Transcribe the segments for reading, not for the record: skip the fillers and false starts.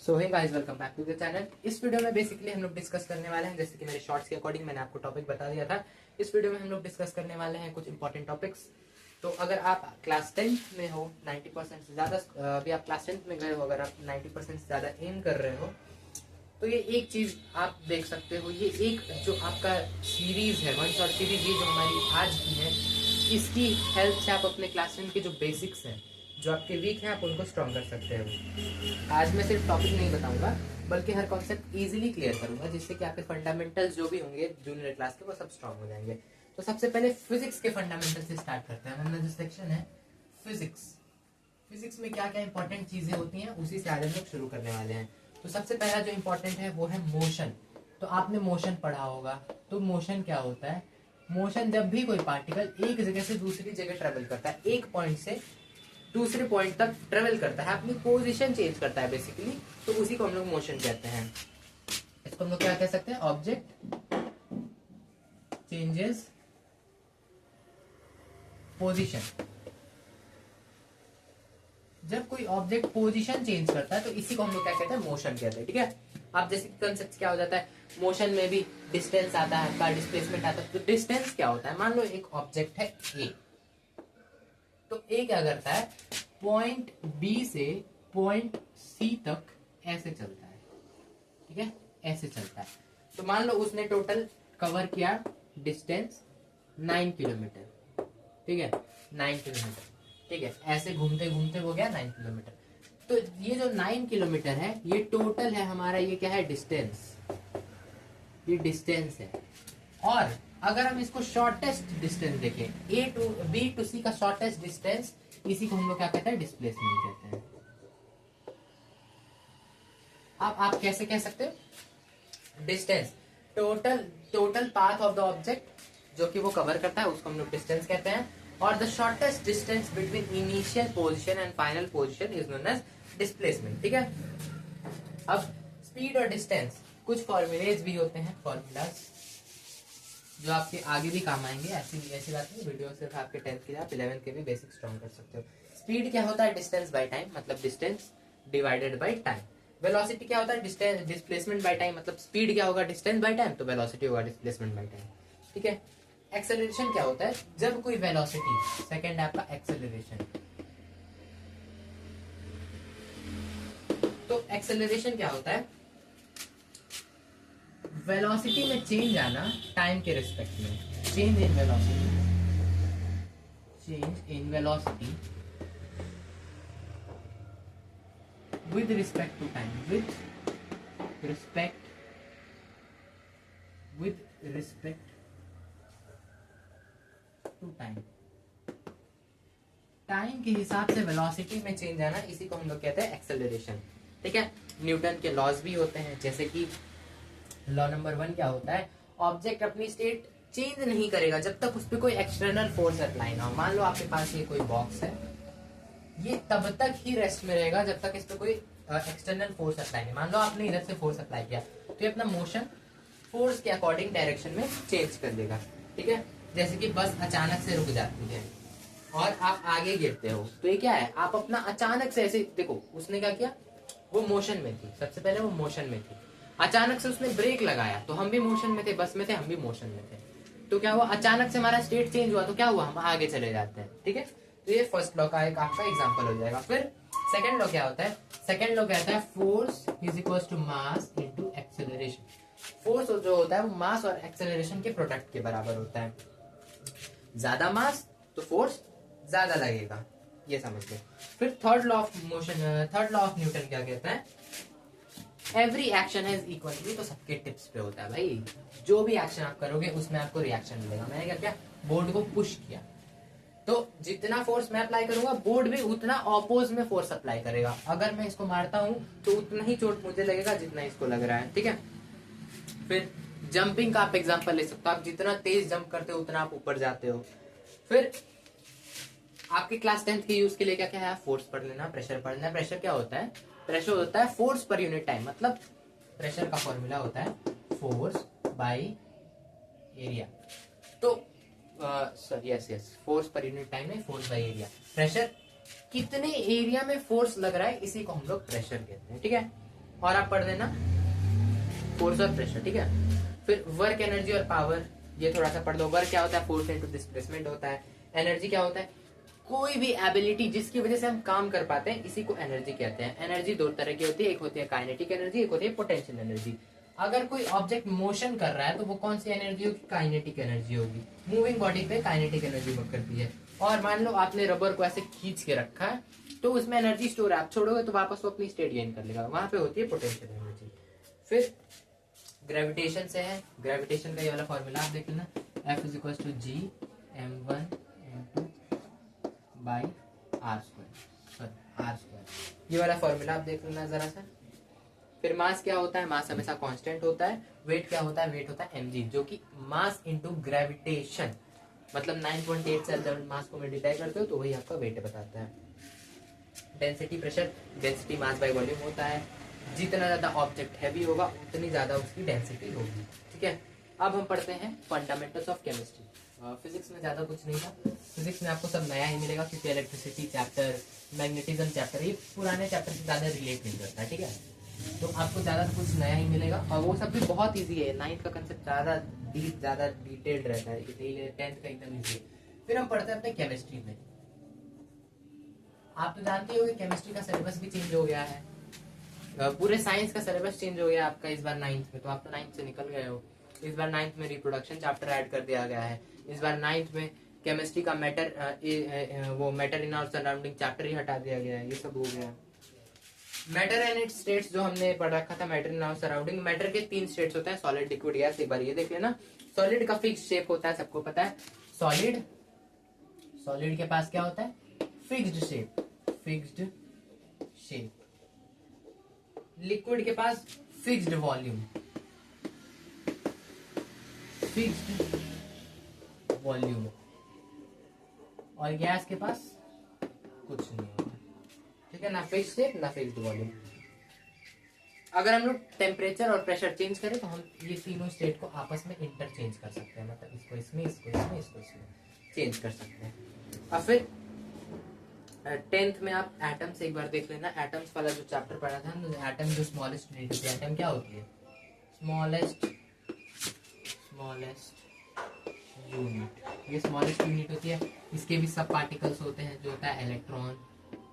So hey guys, welcome back to the channel. इस video में basically हम लोग डिस्कस करने वाले हैं, जैसे कि मेरे शॉर्ट्स के अकॉर्डिंग मैंने आपको टॉपिक बता दिया था। इस वीडियो में हम लोग डिस्कस करने वाले हैं कुछ इंपॉर्टेंट टॉपिक्स। तो अगर आप क्लास 10th में हो, 90% से ज़्यादा अभी आप क्लास 10th में गए हो, अगर आप 90% से ज़्यादा एम कर रहे हो, तो ये एक चीज़ आप देख सकते हो। ये एक जो आपका सीरीज़ है, वन शॉट सीरीज, ये जो हमारी आज की है, इसकी हेल्प से आप अपने क्लास 10 के जो बेसिक्स हैं, जो आपके वीक हैं, आप उनको स्ट्रॉन्ग कर सकते हो। आज मैं सिर्फ टॉपिक नहीं बताऊंगा, बल्कि हर कॉन्सेप्ट इजीली क्लियर करूंगा, जिससे कि आपके फंडामेंटल्स जो भी होंगे जूनियर क्लास के, वो सब स्ट्रॉन्ग हो जाएंगे। तो सबसे पहले फिजिक्स के फंडामेंटल से स्टार्ट करते हैं। हमारा जो सेक्शन है फिजिक्स, फिजिक्स में क्या क्या इंपॉर्टेंट चीजें होती हैं, उसी से आज हम लोग शुरू करने वाले हैं। तो सबसे पहला जो इंपॉर्टेंट है वो है मोशन। तो आपने मोशन पढ़ा होगा। तो मोशन क्या होता है? मोशन जब भी कोई पार्टिकल एक जगह से दूसरी जगह ट्रेवल करता है, एक पॉइंट से दूसरे पॉइंट तक ट्रेवल करता है, अपनी पोजीशन चेंज करता है बेसिकली, तो उसी को हम लोग मोशन कहते हैं। इसको हम लोग क्या कह सकते हैं? Object changes position. जब कोई ऑब्जेक्ट पोजीशन चेंज करता है तो इसी को हम लोग क्या कहते हैं? मोशन कहते हैं। ठीक है। अब जैसे कंसेप्ट क्या हो जाता है, मोशन में भी डिस्टेंस आता है, आपका डिस्प्लेसमेंट आता है। तो डिस्टेंस क्या होता है? मान लो एक ऑब्जेक्ट है ए, तो ए क्या करता है? पॉइंट बी से पॉइंट सी तक ऐसे चलता है। ठीक है, ऐसे चलता है। तो मान लो उसने टोटल कवर किया डिस्टेंस 9 किलोमीटर। ठीक है, 9 किलोमीटर। ठीक है, ऐसे घूमते घूमते हो गया 9 किलोमीटर। तो ये जो 9 किलोमीटर है, ये टोटल है हमारा, ये क्या है? डिस्टेंस। ये डिस्टेंस है। और अगर हम इसको शॉर्टेस्ट डिस्टेंस देखें, ए टू बी टू सी का शॉर्टेस्ट डिस्टेंस, इसी को हम लोग क्या कहते हैं? डिस्प्लेसमेंट कहते हैं। अब आप कैसे कह सकते हो? Distance, total path of the object जो कि वो कवर करता है, उसको हम लोग डिस्टेंस कहते हैं। और the shortest distance between initial position and final position is known as displacement. ठीक है। अब स्पीड और डिस्टेंस, कुछ फॉर्मूलेज भी होते हैं, फॉर्मूलाज जो आपके आगे भी काम आएंगे। ऐसी बात नहीं, वीडियो सिर्फ आपके 10th के, आप 11th के भी बेसिक स्ट्रॉन्ग कर सकते हो। स्पीड क्या होता है? डिस्टेंस बाय टाइम, मतलब distance divided by time. Velocity क्या होता है? डिस्टेंस डिस्प्लेसमेंट बाय टाइम, मतलब स्पीड क्या होगा? डिस्टेंस बाय टाइम, तो वेलोसिटी होगा डिस्प्लेसमेंट बाय टाइम। ठीक है। एक्सेलरेशन क्या होता है? जब कोई वेलोसिटी, सेकंड आपका एक्सेलरेशन। तो एक्सेलरेशन क्या होता है? वेलोसिटी में चेंज आना टाइम के रिस्पेक्ट में। Change in velocity, change in velocity with respect to time, with respect to time, time के हिसाब से वेलोसिटी में चेंज आना, इसी को हम लोग कहते हैं एक्सेलरेशन। ठीक है। न्यूटन के लॉज भी होते हैं, जैसे कि लॉ नंबर 1 क्या होता है? ऑब्जेक्ट अपनी स्टेट चेंज नहीं करेगा जब तक उस पर कोई एक्सटर्नल फोर्स अप्लाई ना हो। मान लो आपके पास ये कोई बॉक्स है, ये तब तक ही रेस्ट में रहेगा जब तक इस पे कोई एक्सटर्नल फोर्स अप्लाई नहीं। मान लो आपने इधर से फोर्स अप्लाई किया, तो ये अपना मोशन फोर्स के अकॉर्डिंग डायरेक्शन में चेंज कर देगा। ठीक है। जैसे कि बस अचानक से रुक जाती है और आप आगे गिरते हो, तो ये क्या है? आप अपना अचानक से ऐसे देखो, उसने क्या किया? वो मोशन में थी, सबसे पहले वो मोशन में थी, अचानक से उसने ब्रेक लगाया, तो हम भी मोशन में थे, बस में थे, हम भी मोशन में थे। तो क्या हुआ? अचानक से हमारा स्टेट चेंज हुआ, तो क्या हुआ? हम आगे चले जाते हैं। ठीक है। तो ये फर्स्ट लॉ का एक आपका एग्जांपल हो जाएगा। फिर सेकंड लॉ क्या होता है? सेकंड लॉ कहता है force is equal to mass into acceleration. Force जो होता है वो मास और एक्सेलरेशन के प्रोडक्ट के बराबर होता है। ज्यादा मास तो फोर्स ज्यादा लगेगा, ये समझ लो। फिर third law of motion, third law of Newton क्या कहता है? Every action has equality. तो सबके टिप्स पे होता है भाई, जो भी एक्शन आप करोगे उसमें आपको रिएक्शन मिलेगा। मैंने क्या किया? बोर्ड को पुश किया, तो जितना फोर्स मैं अप्लाई करूंगा, बोर्ड भी उतना ऑपोज में फोर्स अप्लाई करेगा। अगर मैं इसको मारता हूं तो उतना ही चोट मुझे लगेगा जितना इसको लग रहा है। ठीक है। फिर जंपिंग का आप एग्जांपल ले सकते हो, आप जितना तेज जंप करते हो उतना आप ऊपर जाते हो। फिर आपके क्लास 10th के यूज के लिए क्या क्या है? फोर्स पढ़ लेना, प्रेशर पढ़ लेना। प्रेशर क्या होता है? प्रेशर होता है फोर्स पर यूनिट टाइम, मतलब प्रेशर का फॉर्मूला होता है फोर्स बाय एरिया। तो yes, force per unit time है, फोर्स बाय एरिया। प्रेशर कितने एरिया में फोर्स लग रहा है, इसी को हम लोग प्रेशर कहते हैं। ठीक है। और आप पढ़ लेना फोर्स और प्रेशर, ठीक है। फिर वर्क, एनर्जी और पावर, ये थोड़ा सा पढ़ लो। वर्क क्या होता है, फोर्स इनटू डिस्प्लेसमेंट होता है। एनर्जी क्या होता है, कोई भी एबिलिटी जिसकी वजह से हम काम कर पाते हैं, इसी को एनर्जी कहते हैं। एनर्जी दो तरह की होती है, एक होती है काइनेटिक एनर्जी, एक होती है पोटेंशियल एनर्जी। अगर कोई ऑब्जेक्ट मोशन कर रहा है तो वो कौन सी एनर्जी होगी, काइनेटिक एनर्जी होगी। मूविंग बॉडी पे काइनेटिक एनर्जी वर्क करती है। और मान लो आपने रबर को ऐसे खींच के रखा है तो उसमें एनर्जी स्टोर है, आप छोड़ोगे तो वापस वो अपनी स्टेट गेन कर लेगा, वहां पे होती है पोटेंशियल एनर्जी। फिर ग्रेविटेशन से है, ग्रेविटेशन का ये वाला फॉर्मूला आप देख लेना, F is equal to G m1 m2 by R square, ये वाला फॉर्मूला आप देख लेना जरा सा। फिर मास क्या होता है, मास हमेशा कांस्टेंट होता है। वेट क्या होता है, वेट होता है mg, जो कि मास इनटू ग्रेविटेशन, मतलब 9.8 से जब मास को मल्टीप्लाई करते हो तो वही आपका वेट बताता है। Density, pressure, density mass by volume होता है। जितना ज्यादा ऑब्जेक्ट हैवी होगा उतनी ज्यादा उसकी डेंसिटी होगी, ठीक है। अब हम पढ़ते हैं फंडामेंटल्स ऑफ केमिस्ट्री। फिजिक्स में ज्यादा कुछ नहीं था, फिजिक्स में आपको सब नया ही मिलेगा, क्योंकि इलेक्ट्रिसिटी चैप्टर, मैग्नेटिज्म चैप्टर, ये पुराने चैप्टर से ज्यादा रिलेट नहीं करता है, ठीक है। तो आपको ज्यादा कुछ नया ही मिलेगा, और वो सब भी बहुत ईजी है। 9th का कंसेप्ट ज्यादा डिटेल्ड रहता है, इसलिए 10th का एकदम ईजी है। फिर हम पढ़ते हैं अपने केमिस्ट्री में। आप तो जानते हो कि केमिस्ट्री का सिलेबस भी चेंज हो गया है, पूरे साइंस का सिलेबस चेंज हो गया आपका इस बार 9th में, तो आप तो 9th से निकल गए हो। इस बार 9th में रिप्रोडक्शन चैप्टर ऐड कर दिया गया है। इस बार 9th में केमिस्ट्री का मैटर, वो मैटर इन और सराउंडिंग चैप्टर ही हटा दिया गया है, ये सब हो गया। मैटर एंड इट्स स्टेट्स जो हमने पढ़ रखा था, मैटर इन और सराउंडिंग, मैटर के 3 स्टेट्स होते हैं, सॉलिड, लिक्विड, गैस। एक बार ये देख लेना। सॉलिड का फिक्स शेप होता है, सबको पता है। सॉलिड के पास क्या होता है, फिक्स्ड शेप। लिक्विड के पास फिक्स्ड वॉल्यूम, और गैस के पास कुछ नहीं होगा, ठीक है ना, फिक्स्ड शेप ना फिक्स्ड वॉल्यूम। अगर हम लोग टेम्परेचर और प्रेशर चेंज करें तो हम ये तीनों स्टेट को आपस में इंटरचेंज कर सकते हैं, मतलब इसको इसमें चेंज कर सकते हैं। और फिर 10th में आप एटम से एक बार देख लेना। एटम्स वाला जो चैप्टर पढ़ा था, एटम जो स्मॉलेस्ट यूनिट होती है, एटम क्या होती है, स्मॉलेस्ट यूनिट, ये स्मॉलेस्ट यूनिट होती है। इसके भी सब पार्टिकल्स होते हैं, जो होता है इलेक्ट्रॉन,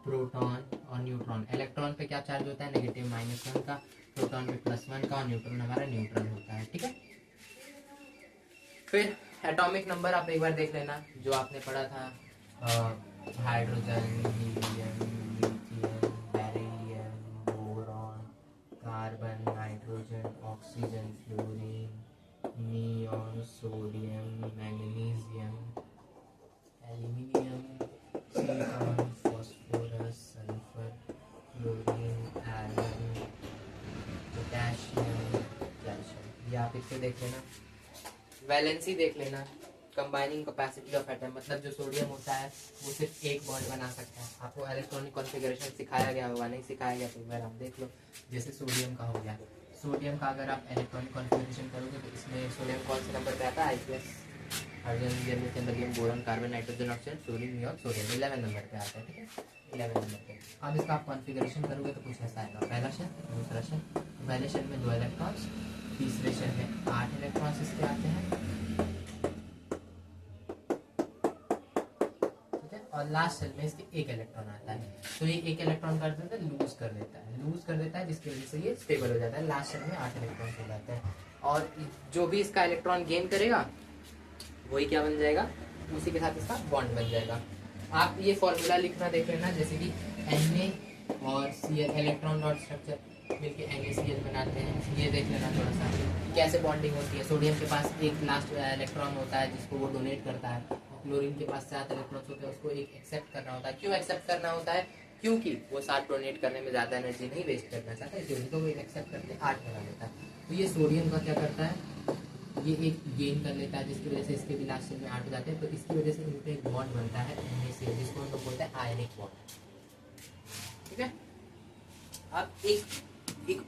प्रोटॉन और न्यूट्रॉन। इलेक्ट्रॉन पे क्या चार्ज होता है, नेगेटिव -1 का, प्रोटॉन पे +1 का, और न्यूट्रॉन हमारा न्यूट्रल होता है, ठीक है। फिर एटॉमिक नंबर आप एक बार देख लेना, जो आपने पढ़ा था, hydrogen, helium, lithium, beryllium, boron, carbon, nitrogen, oxygen, fluorine, neon, sodium, magnesium, aluminium, silicon, phosphorus, sulphur, chlorine, iron, potassium, calcium. ये आप इससे देख लेना। वैलेंसी देख लेना, कंबाइनिंग कैपेसिटी ऑफ एटम, मतलब जो सोडियम होता है वो सिर्फ एक बॉन्ड बना सकता है। आपको इलेक्ट्रॉनिक कॉन्फ़िगरेशन सिखाया गया होगा, नहीं सिखाया गया तो एक बार आप देख लो। जैसे सोडियम का हो गया, सोडियम का अगर आप इलेक्ट्रॉनिक कॉन्फ़िगरेशन करोगे तो इसमें सोडियम कौन से नंबर पे आता है, IPS, hydrogen, helium, lithium, beryllium, boron, carbon, nitrogen, oxygen, fluorine, neon, sodium 11 number पे आता है, ठीक है, 11 नंबर पे। अब इसका आप कॉन्फ़िगरेशन करोगे तो कुछ ऐसा आएगा, पहला शेल, दूसरा शेल, पहले शेल में 2 इलेक्ट्रॉन्स, तीसरे शेल में 8 इलेक्ट्रॉन्स इसके आते हैं, और लास्ट सेल में इसके 1 इलेक्ट्रॉन आता है। तो ये 1 इलेक्ट्रॉन कर देता है, लूज कर देता है, जिसकी वजह से ये स्टेबल हो जाता है। लास्ट सेल में 8 इलेक्ट्रॉन हो जाते हैं, और जो भी इसका इलेक्ट्रॉन गेन करेगा वही क्या बन जाएगा, उसी के साथ इसका बॉन्ड बन जाएगा। आप ये फॉर्मूला लिखना देख लेना, जैसे कि Na और Cl, इलेक्ट्रॉन डॉट स्ट्रक्चर मिलके NaCl बनाते हैं। ये देख लेना थोड़ा सा कैसे बॉन्डिंग होती है। सोडियम के पास एक लास्ट इलेक्ट्रॉन होता है जिसको वो डोनेट करता है, क्लोरीन के पास 7 इलेक्ट्रॉन्स होते हैं, उसको एक एक्सेप्ट करना होता है। क्यों एक्सेप्ट करना होता है, क्योंकि वो 7 डोनेट करने में ज़्यादा एनर्जी नहीं वेस्ट करना चाहता, इसलिए तो वो एक्सेप्ट करके 8 बना लेता है। तो ये सोडियम का क्या करता है, ये एक गेन कर लेता है, जिसकी वजह से इसके भी लास्ट सेल में 8 हो जाते हैं। तो इसकी वजह से इन पे एक बॉन्ड बनता है NaCl, जिसको हम लोग बोलते हैं आयनिक बॉन्ड, ठीक है। अब एक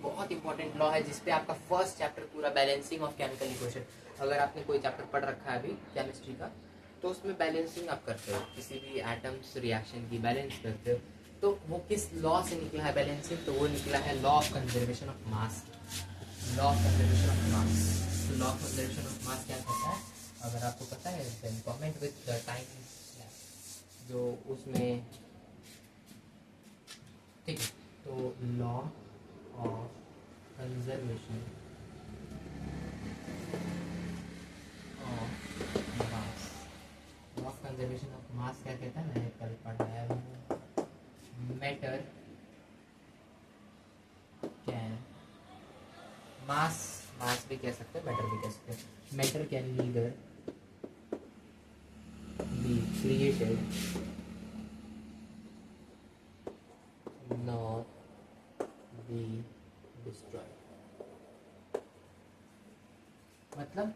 बहुत इंपॉर्टेंट लॉ है जिसपे आपका फर्स्ट चैप्टर पूरा, बैलेंसिंग ऑफ केमिकल इक्वेशन। अगर आपने कोई चैप्टर पढ़ रखा है अभी केमिस्ट्री का, तो उसमें बैलेंसिंग आप करते हो, किसी भी एटम्स रिएक्शन की बैलेंस करते हो। तो वो किस लॉ से निकला है बैलेंसिंग, तो वो निकला है law of conservation of mass. Law of conservation of mass, तो law of conservation of mass क्या कहता है, अगर आपको पता है then comment with the time जो उसमें, ठीक है। तो law of conservation of mass, law of conservation of mass क्या कहता है, मैंने कल पढ़ाया हूँ, मैटर कैन, मास, मास भी कह सकते हैं मैटर भी कह सकते हैं, matter can neither be created nor be destroyed. मतलब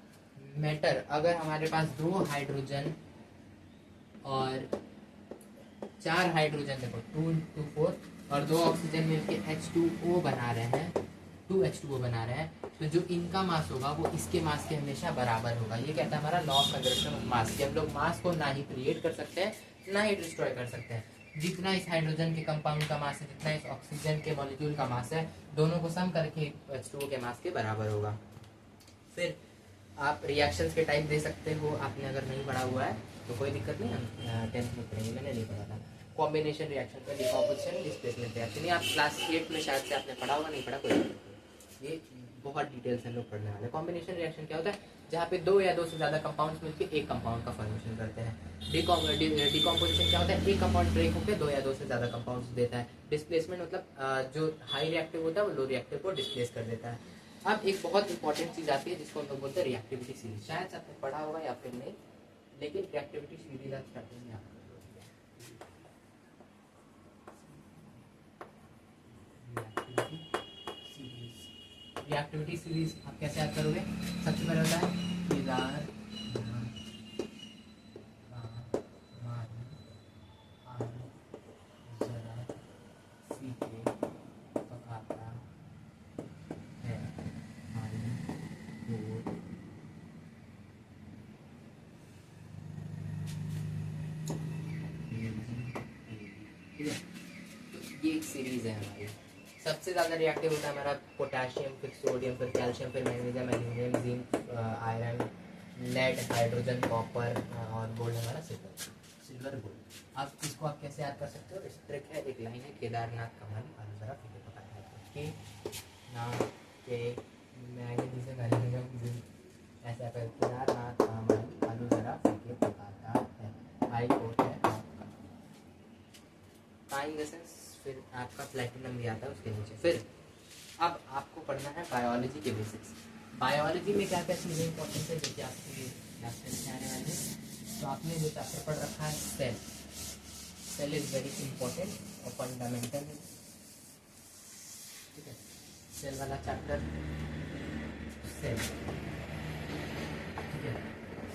मैटर, अगर हमारे पास 2 हाइड्रोजन और 4 हाइड्रोजन, देखो 2 2 4 और 2 ऑक्सीजन मिलके H2O बना रहे हैं, 2H2O बना रहे हैं, तो जो इनका मास होगा वो इसके मास के हमेशा बराबर होगा। ये कहता है हमारा लॉ ऑफ कंजर्वेशन ऑफ मास, कि हम लोग मास को ना ही क्रिएट कर सकते हैं ना ही डिस्ट्रॉय कर सकते हैं। जितना इस हाइड्रोजन के कंपाउंड का मास है, जितना इस ऑक्सीजन के मॉलिक्यूल का मास है, दोनों को सम करके H2O के मास के बराबर होगा। फिर आप रिएक्शंस के टाइप दे सकते हो, आपने अगर नहीं पढ़ा हुआ है तो कोई दिक्कत नहीं, हम 10th में पढ़ेंगे, मैंने नहीं पढ़ा था। कॉम्बिनेशन रिएक्शन का डिकम्पोजिशन, डिस्प्लेसमेंट रिएक्शन, ये आप क्लास 8 में शायद से आपने पढ़ा होगा, नहीं पढ़ा कोई, ये बहुत डिटेल से हम लोग पढ़ने वाले। कॉम्बिनेशन रिएक्शन क्या होता है, जहाँ पे 2 या 2 से ज़्यादा कंपाउंड्स मिलकर एक कंपाउंड का फॉर्मेशन करते हैं। डिकम्पोजिशन क्या होता है, एक कंपाउंड ब्रेक होकर 2 या 2 से ज़्यादा कंपाउंड्स देता है। डिस्प्लेसमेंट मतलब जो हाई रिएक्टिव होता है वो लो रिएक्टिव को डिस्प्लेस कर देता है। अब एक बहुत इंपॉर्टेंट चीज़ आती है जिसको हम लोग बोलते हैं रिएक्टिविटी सीरीज, शायद से आपने पढ़ा होगा या फिर नहीं, लेकिन रिएक्टिविटी सीरीज आप स्टार्टिंग में रिएक्टिविटी सीरीज आप कैसे याद करोगे, सबसे पहले होता है केदार ये एक सीरीज है हमारी। सबसे ज़्यादा रिएक्टिव होता है हमारा पोटेशियम, फिर सोडियम, फिर कैल्शियम, फिर magnesium, aluminium, zinc, iron, lead, hydrogen, copper और गोल्ड हमारा सिल्वर गोल्ड। अब इसको आप कैसे याद कर सकते हो, इस ट्रिक है, एक लाइन है, केदारनाथ का मन और जरा फिर पता है नाम के मैग्नीशियम, एल्यूमिनियम, जिंक, ऐसा कर केदारनाथ का मन आलू जरा फिर पकाता है, हाई कोर्ट है आपका टाइम सेंस, फिर आपका प्लेटिनम भी आता है उसके नीचे। फिर अब आपको पढ़ना है बायोलॉजी के बेसिक्स। बायोलॉजी में क्या क्या चीज़ें इंपॉर्टेंट है जो कि आपके क्लास में आने वाले हैं। तो आपने जो चैप्टर पढ़ रखा है cell, cell is very important और फंडामेंटल, ठीक है, सेल वाला चैप्टर, सेल, ठीक है,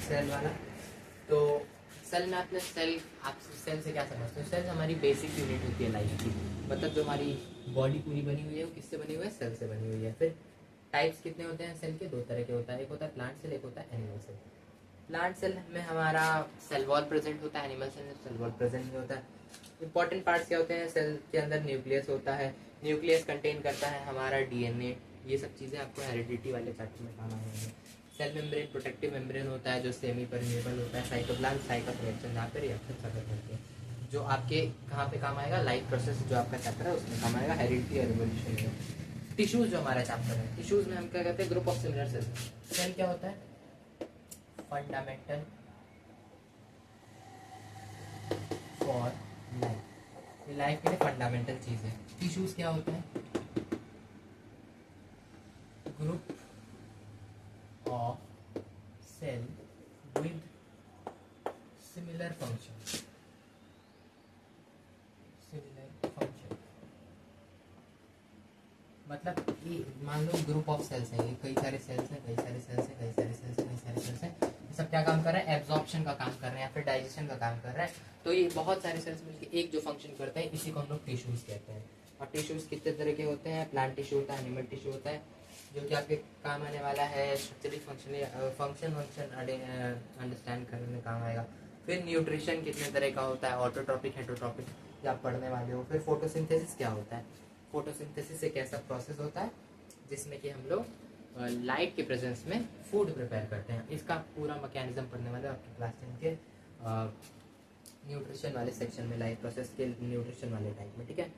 सेल वाला। तो सेल में आपने सेल, आप सेल से क्या समझते हो, सेल हमारी बेसिक यूनिट होती है लाइफ की, मतलब जो हमारी बॉडी पूरी बनी हुई है वो किससे बनी हुई है, सेल से बनी हुई है। फिर टाइप्स कितने होते हैं सेल के, 2 तरह के होता है, एक होता है प्लांट सेल, एक होता है एनिमल सेल। प्लांट सेल में हमारा सेल वॉल प्रेजेंट होता है, एनिमल सेल में सेल वॉल प्रेजेंट नहीं होता है। इंपॉर्टेंट पार्ट्स क्या होते हैं, सेल के अंदर न्यूक्लियस होता है, न्यूक्लियस कंटेन करता है हमारा डीएनए, ये सब चीज़ें आपको हेरिडिटी वाले चैप्टर में काम आएंगे। सेल मेम्ब्रेन प्रोटेक्टिव मेम्ब्रेन होता है जो सेमी परमेबल होता है। साइटोप्लाज्म साइट ऑफ रिएक्शन, जहाँ पे रिएक्शन खत्म होती है, जो आपके कहाँ पे काम आएगा, लाइफ प्रोसेस जो आपका चैप्टर है उसमें काम आएगा, हेरिडिटी और इवोल्यूशन में। टिश्यूज जो हमारा चैप्टर है, टिश्यूज में हम क्या कहते हैं, group of similar cells. Cell क्या होता है, फंडामेंटल फॉर लाइफ, लाइफ के लिए फंडामेंटल चीज है। टिश्यूज क्या होता है, group of cell with similar function, मतलब ये मान लो ग्रुप ऑफ सेल्स है, ये कई सारे सेल्स हैं, कई सारे सेल्स हैं, कई सारे सेल्स हैं, कई सारे सेल्स हैं, ये सब क्या काम कर रहे हैं, एब्जॉर्प्शन का काम कर रहे हैं या फिर डाइजेशन का काम कर रहा है। तो ये बहुत सारे सेल्स मिलकर एक जो फंक्शन करते हैं इसी को हम लोग टिश्यूज कहते हैं। और टिश्यूज कितने तरह के होते हैं, प्लांट टिश्यू होता है, एनिमल टिश्यू होता है, जो कि आपके काम आने वाला है स्ट्रक्चरली फंक्शन अंडरस्टैंड करने में काम आएगा। फिर न्यूट्रिशन कितने तरह का होता है, ऑटोट्रॉपिक, हेटरोट्रॉपिक। या आप पढ़ने वाले हो। फिर फोटोसिंथेसिस क्या होता है? फोटोसिंथेसिस एक ऐसा प्रोसेस होता है जिसमें कि हम लोग लाइट के प्रेजेंस में फूड प्रिपेयर करते हैं। इसका पूरा मैकेनिज्म पढ़ने वाले आपके क्लास 10 के न्यूट्रिशन वाले सेक्शन में, लाइफ प्रोसेस के न्यूट्रिशन वाले टाइप में, ठीक है।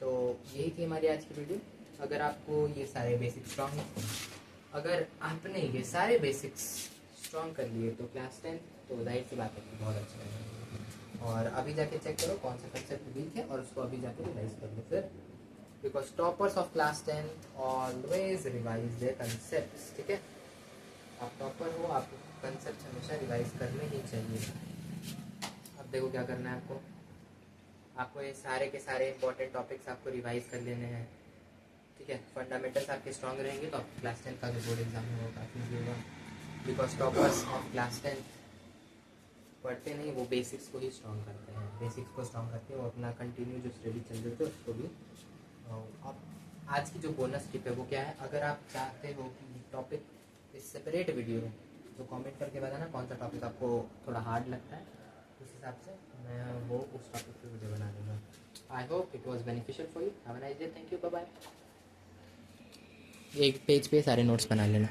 तो यही थी हमारी आज की वीडियो। अगर आपको ये सारे बेसिक्स स्ट्रॉन्ग, अगर आपने ये सारे बेसिक्स स्ट्रॉन्ग कर लिए तो क्लास 10 तो जाहिर सी बात है कि बहुत अच्छा लगेगा। और अभी जाके चेक करो कौन सा कंसेप्ट वीक है और उसको अभी जाके रिवाइज कर लो फिर, because toppers of class 10 always revise their concepts, ठीक है। आप टॉपर हो, आपको कंसेप्ट हमेशा रिवाइज करने ही चाहिए। अब देखो क्या करना है आपको, आपको ये सारे के सारे इंपॉर्टेंट टॉपिक्स आपको रिवाइज कर लेने हैं, ठीक है। फंडामेंटल्स आपके स्ट्रॉन्ग रहेंगे तो आपको क्लास 10 का जो बोर्ड एग्जाम है वो काफ़ी ईजी होगा, बिकॉज टॉपर्स ऑफ क्लास 10 पढ़ते नहीं, वो बेसिक्स को ही स्ट्रॉन्ग करते हैं, बेसिक्स को स्ट्रॉन्ग करके वो अपना कंटिन्यू जो स्टडी चल रही है उसको भी। अब आज की जो बोनस टिप है वो क्या है, अगर आप चाहते हो कि टॉपिक इस सेपरेट वीडियो हो तो कमेंट करके बताना कौन सा टॉपिक आपको थोड़ा हार्ड लगता है, उस हिसाब से मैं वो उस टॉपिक पे वीडियो बना दूँगा। I hope it was beneficial for you. Have a nice day, thank you, bye bye. एक पेज पे सारे नोट्स बना लेना।